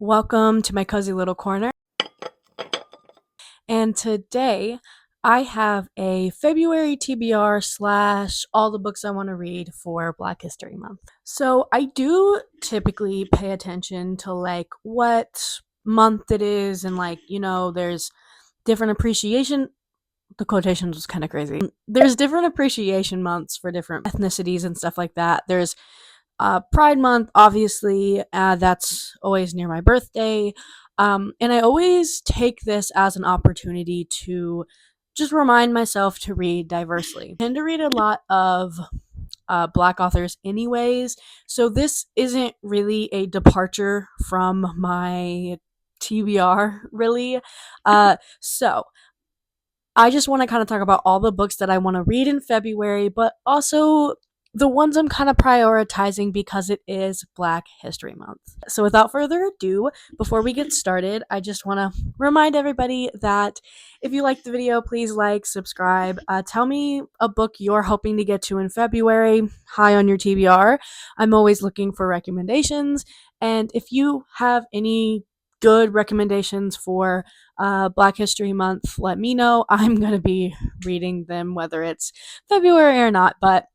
Welcome to my cozy little corner. And today I have a February TBR slash all the books I want to read for Black History Month. So I do typically pay attention to what month it is and there's different appreciation. The quotations was kind of crazy. There's different appreciation months for different ethnicities and stuff like that. There's Pride Month, obviously, that's always near my birthday. And I always take this as an opportunity to just remind myself to read diversely. I tend to read a lot of Black authors, anyways, so this isn't really a departure from my TBR, really. So I just want to kind of talk about all the books that I want to read in February, but also the ones I'm kind of prioritizing because it is Black History Month. So without further ado, before we get started, I just want to remind everybody that if you liked the video, please like, subscribe. Tell me a book you're hoping to get to in February, high on your TBR. I'm always looking for recommendations. And if you have any good recommendations for Black History Month, let me know. I'm going to be reading them whether it's February or not, but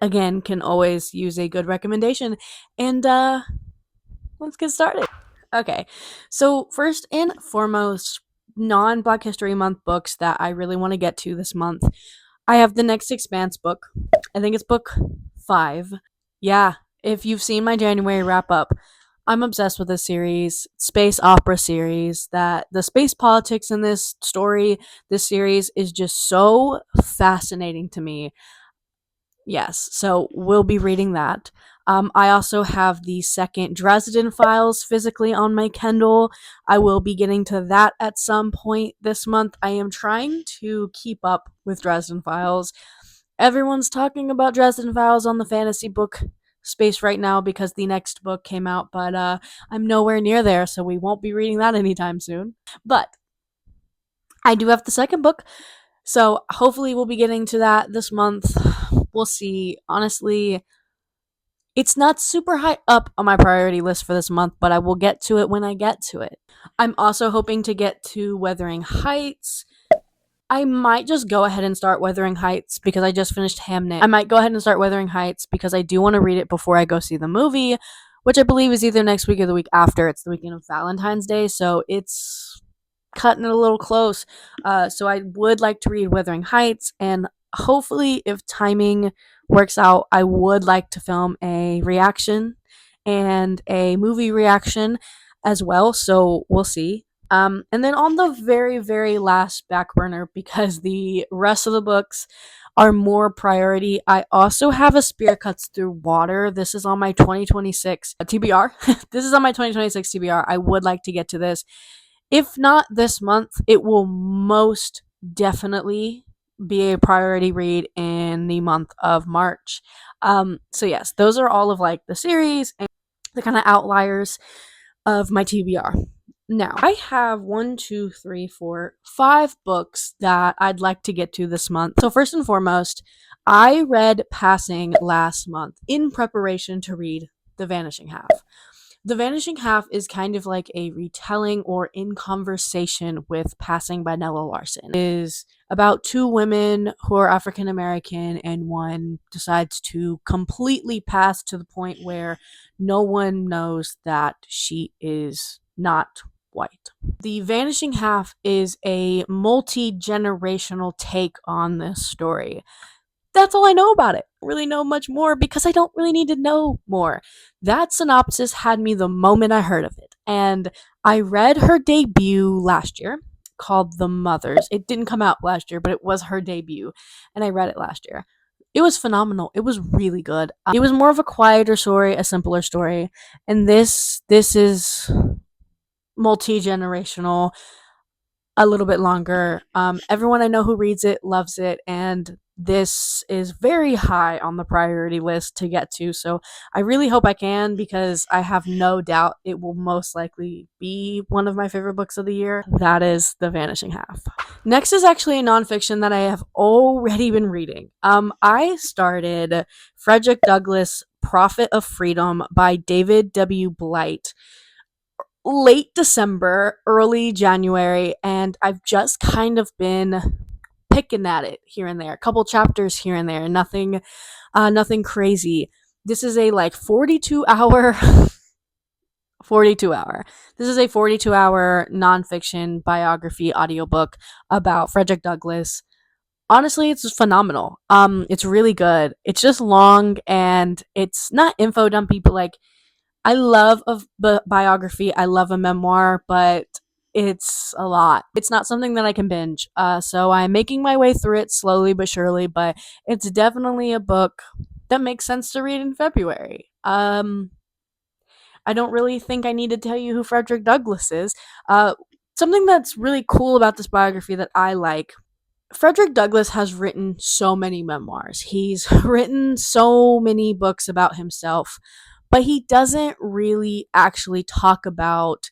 again, can always use a good recommendation. And let's get started. Okay, so first and foremost, non Black History Month books that I really want to get to this month. I have the Next Expanse book. I think it's book 5. Yeah, if you've seen my January wrap up, I'm obsessed with this series, space opera series, that the space politics in this story, this series is just so fascinating to me. Yes, so we'll be reading that. I also have the second Dresden Files physically on my Kindle. I will be getting to that at some point this month. I am trying to keep up with Dresden Files. Everyone's talking about Dresden Files on the fantasy book space right now because the next book came out, but I'm nowhere near there, so we won't be reading that anytime soon. But I do have the second book, so hopefully we'll be getting to that this month. We'll see. Honestly, it's not super high up on my priority list for this month, but I will get to it when I get to it. I'm also hoping to get to Wuthering Heights. I might just go ahead and start Wuthering Heights because I just finished Hamnet. I might go ahead and start Wuthering Heights because I do want to read it before I go see the movie, which I believe is either next week or the week after. It's the weekend of Valentine's Day, so it's cutting it a little close. So I would like to read Wuthering Heights, and hopefully, if timing works out, I would like to film a reaction and a movie reaction as well. So we'll see. And then on the very, very last back burner, because the rest of the books are more priority, I also have A Spear Cuts Through Water. This is on my 2026 TBR. This is on my 2026 TBR. I would like to get to this. If not this month, it will most definitely be a priority read in the month of March. So yes, those are all of the series and the kind of outliers of my TBR. Now, I have 5 books that I'd like to get to this month. So first and foremost, I read Passing last month in preparation to read The Vanishing Half. The Vanishing Half is kind of like a retelling or in conversation with Passing by Nella Larson. It is about 2 women who are African American, and one decides to completely pass to the point where no one knows that she is not white. The Vanishing Half is a multi-generational take on this story. That's all I know about it. I don't really know much more because I don't really need to know more. That synopsis had me the moment I heard of it. And I read her debut last year called The Mothers. It didn't come out last year, but it was her debut. And I read it last year. It was phenomenal. It was really good. It was more of a quieter story, a simpler story. And this is multi-generational, a little bit longer. Everyone I know who reads it loves it, and this is very high on the priority list to get to. So I really hope I can, because I have no doubt it will most likely be one of my favorite books of the year. That is The Vanishing Half. Next is actually a nonfiction that I have already been reading. I started Frederick Douglass' Prophet of Freedom by David W. Blight. late December, early January, and I've just kind of been picking at it here and there, a couple chapters here and there, nothing crazy. This is a like 42 hour. This is a 42-hour nonfiction biography audiobook about Frederick Douglass. Honestly, it's just phenomenal. It's really good. It's just long and it's not info dumpy, but like I love a biography. I love a memoir, but it's a lot. It's not something that I can binge. So I'm making my way through it slowly but surely, but it's definitely a book that makes sense to read in February. I don't really think I need to tell you who Frederick Douglass is. Something that's really cool about this biography that I like, Frederick Douglass has written so many memoirs. He's written so many books about himself, but he doesn't really actually talk about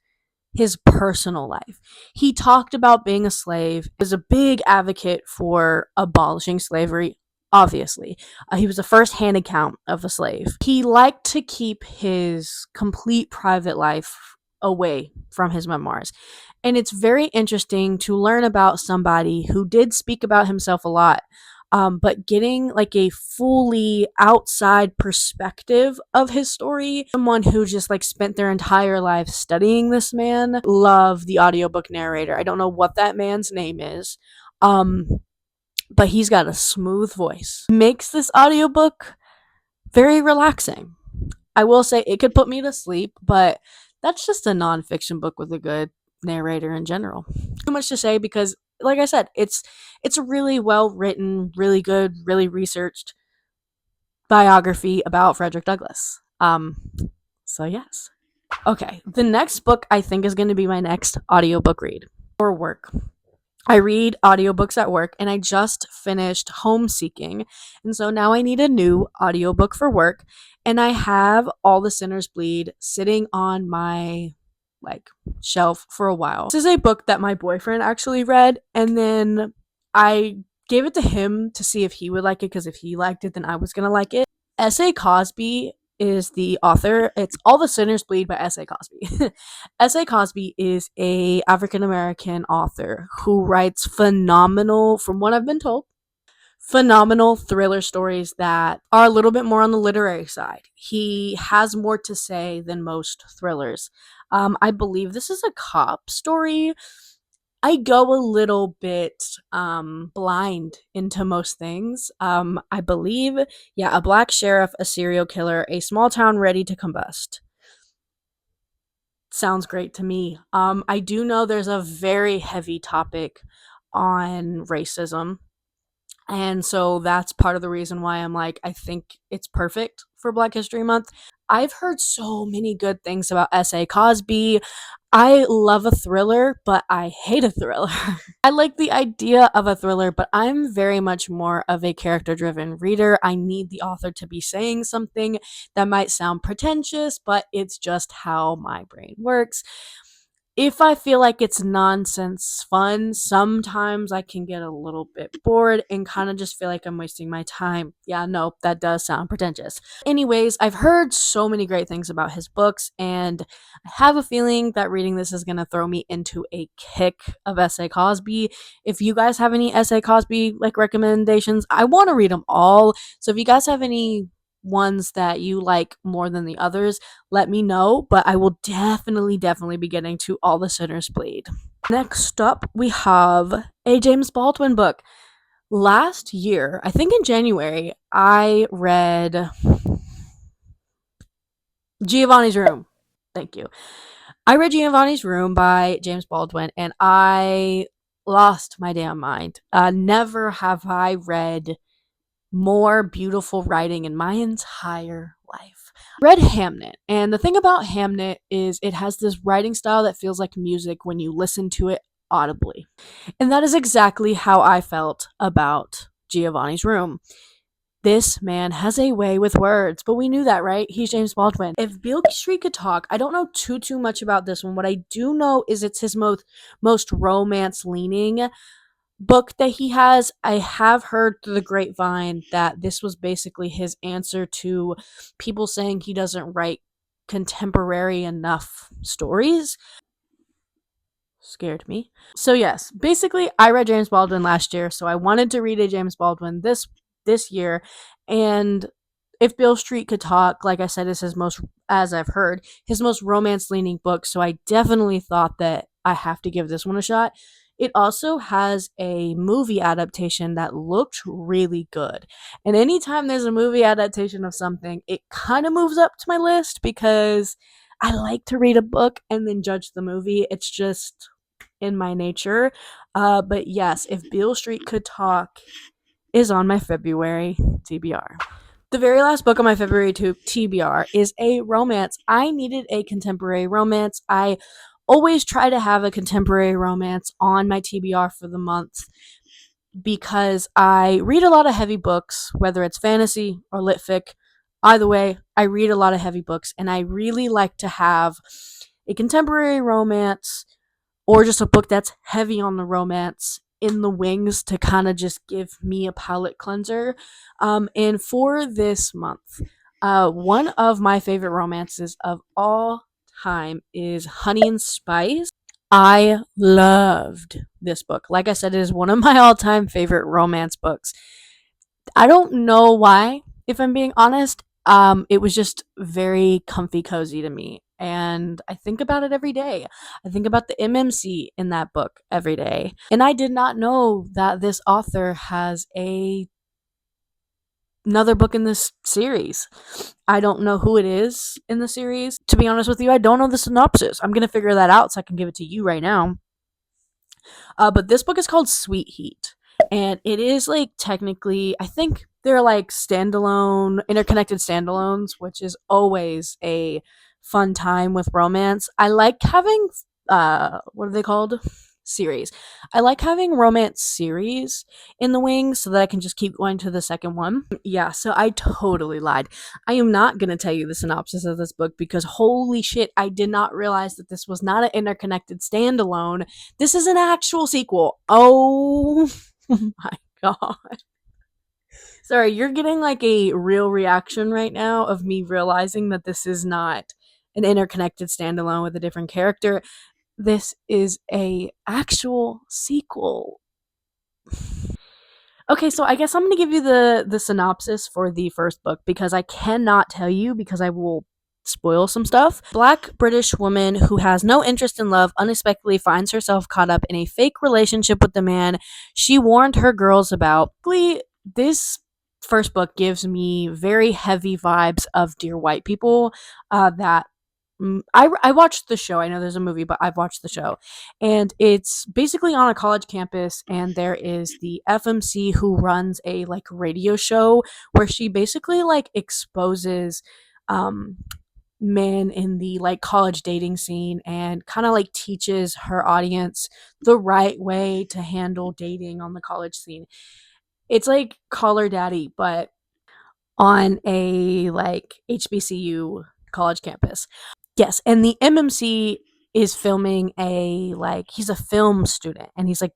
his personal life. He talked about being a slave, is a big advocate for abolishing slavery, obviously. He was a first hand account of a slave. He liked to keep his complete private life away from his memoirs. And it's very interesting to learn about somebody who did speak about himself a lot, but getting like a fully outside perspective of his story, someone who just like spent their entire life studying this man. Love the audiobook narrator. I don't know what that man's name is, um, but he's got a smooth voice. Makes this audiobook very relaxing. I will say it could put me to sleep, but that's just a nonfiction book with a good narrator in general. Too much to say because, like I said, it's a really well written, really good, really researched biography about Frederick Douglass. So yes. Okay, the next book I think is going to be my next audiobook read for work. I read audiobooks at work and I just finished Homeseeking. And so now I need a new audiobook for work. And I have All the Sinners Bleed sitting on my like shelf for a while. This is a book that my boyfriend actually read and then I gave it to him to see if he would like it because if he liked it then I was going to like it. S.A. Cosby is the author. It's All the Sinners Bleed by S.A. Cosby. S.A. Cosby is a African American author who writes phenomenal, from what I've been told, phenomenal thriller stories that are a little bit more on the literary side. He has more to say than most thrillers. I believe this is a cop story. I go a little bit blind into most things. I believe, yeah, a black sheriff, a serial killer, a small town ready to combust. Sounds great to me. I do know there's a very heavy topic on racism. And so that's part of the reason why I'm like, I think it's perfect for Black History Month. I've heard so many good things about S.A. Cosby. I love a thriller, but I hate a thriller. I like the idea of a thriller, but I'm very much more of a character driven reader. I need the author to be saying something that might sound pretentious, but it's just how my brain works. If I feel like it's nonsense fun, sometimes I can get a little bit bored and kind of just feel like I'm wasting my time. Yeah, no, that does sound pretentious. Anyways, I've heard so many great things about his books, and I have a feeling that reading this is going to throw me into a kick of S.A. Cosby. If you guys have any S.A. Cosby like recommendations, I want to read them all. So if you guys have any ones that you like more than the others, let me know, but I will definitely be getting to All the Sinners Bleed. Next up, we have a James Baldwin book. Last year, I think in January, I read Giovanni's Room. Thank you. I read Giovanni's Room by James Baldwin and I lost my damn mind. Never have I read more beautiful writing in my entire life. Read Hamnet, and the thing about Hamnet is it has this writing style that feels like music when you listen to it audibly. And that is exactly how I felt about Giovanni's Room. This man has a way with words, but we knew that, right? He's James Baldwin. If Beale Street could talk, I don't know too much about this one. What I do know is it's his most romance leaning book that he has. I have heard through the grapevine that this was basically his answer to people saying he doesn't write contemporary enough stories. Scared me. So yes, basically I read James Baldwin last year, so I wanted to read a James Baldwin this year. And If Beale Street Could Talk, like I said, is his most, as I've heard, his most romance leaning book, so I definitely thought that I have to give this one a shot. It also has a movie adaptation that looked really good. And anytime there's a movie adaptation of something, it kind of moves up to my list because I like to read a book and then judge the movie. It's just in my nature. But yes, If Beale Street Could Talk is on my February TBR. The very last book on my February TBR is a romance. I needed a contemporary romance. I always try to have a contemporary romance on my TBR for the month because I read a lot of heavy books, whether it's fantasy or lit fic. Either way, I read a lot of heavy books, and I really like to have a contemporary romance or just a book that's heavy on the romance in the wings to kind of just give me a palate cleanser. And for this month, one of my favorite romances of all time is Honey and Spice. I loved this book. Like I said, it is one of my all time favorite romance books. I don't know why, if I'm being honest. It was just very comfy cozy to me. And I think about it every day. I think about the MMC in that book every day. And I did not know that this author has another book in this series. I don't know who it is in the series. To be honest with you, I don't know the synopsis. I'm going to figure that out so I can give it to you right now. But this book is called Sweet Heat. And it is like technically, I think they're like standalone, interconnected standalones, which is always a fun time with romance. I like having, what are they called? Series. I like having romance series in the wings so that I can just keep going to the second one. Yeah, so I totally lied. I am not going to tell you the synopsis of this book because holy shit, I did not realize that this was not an interconnected standalone. This is an actual sequel. Oh my god. Sorry, you're getting like a real reaction right now of me realizing that this is not an interconnected standalone with a different character. This is a actual sequel. Okay, so I guess I'm going to give you the synopsis for the first book because I cannot tell you because I will spoil some stuff. Black British woman who has no interest in love unexpectedly finds herself caught up in a fake relationship with the man she warned her girls about. This first book gives me very heavy vibes of Dear White People. That I watched the show. I know there's a movie, but I've watched the show. And it's basically on a college campus, and there is the FMC who runs a like radio show where she basically like exposes men in the like college dating scene and kind of like teaches her audience the right way to handle dating on the college scene. It's like Call Her Daddy, but on a like HBCU college campus. Yes, and the MMC is filming a like he's a film student and he's like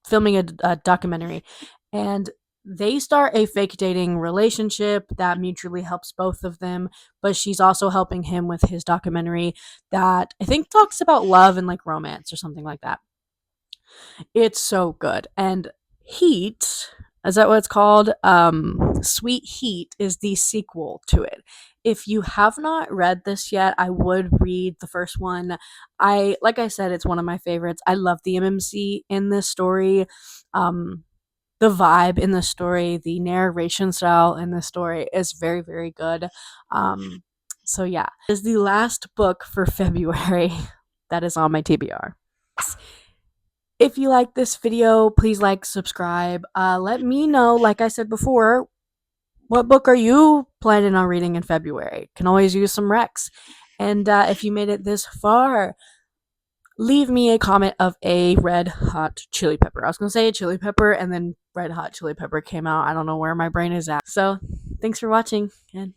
filming a documentary, and they start a fake dating relationship that mutually helps both of them, but she's also helping him with his documentary that I think talks about love and like romance or something like that. It's so good. And Heat, is that what it's called? Sweet Heat is the sequel to it. If you have not read this yet, I would read the first one. Like I said, it's one of my favorites. I love the MMC in this story. The vibe in the story, the narration style in the story is very, very good. So yeah, this is the last book for February that is on my TBR. If you like this video, please like, subscribe. Let me know, like I said before, what book are you planning on reading in February? Can always use some recs. And if you made it this far, leave me a comment of a red hot chili pepper. I was going to say a chili pepper, and then red hot chili pepper came out. I don't know where my brain is at. So, thanks for watching, and